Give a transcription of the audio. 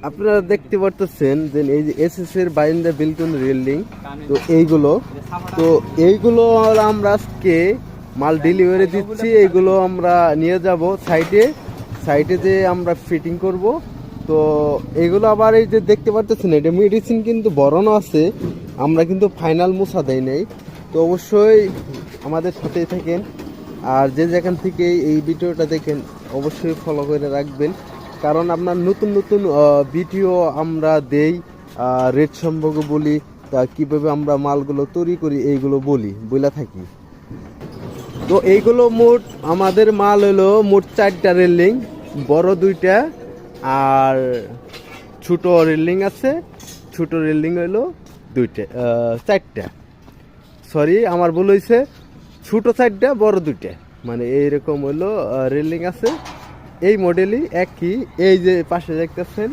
আপনারা দেখতে পারতেছেন যে এই যে এসএস এর বাইন্দা বিল্টন রেলিং, তো এইগুলো আমরা আজকে মাল ডেলিভারি দিচ্ছি। এইগুলো আমরা নিয়ে যাব সাইটে যে আমরা ফিটিং করব। তো এগুলো আবার এই যে দেখতে পারতেছেন এটা মেডিসিন কিন্তু বরানো আছে, আমরা কিন্তু ফাইনাল মোছা দেই নাই। তো অবশ্যই আমাদের সাথেই থাকেন, আর যে যেখান থেকে এই ভিডিওটা দেখেন অবশ্যই ফলো করে রাখবেন, কারণ আপনার নতুন নতুন ভিডিও আমরা দেই, রেট সম্পর্কে বলি, তা কীভাবে আমরা মালগুলো তৈরি করি এইগুলো বলে থাকি। তো এইগুলো মোট আমাদের মাল হলো মোট 4টা রেলিং, বড় 2টা আর ছোট রেলিং আছে। ছোট রেলিং হলো 4টা, সরি আমার ভুল হয়েছে, ছোট 4টা বড় 2টা, মানে এইরকম হলো রেলিং আছে। এই মডেলই একই, এই যে পাশে দেখতেছেন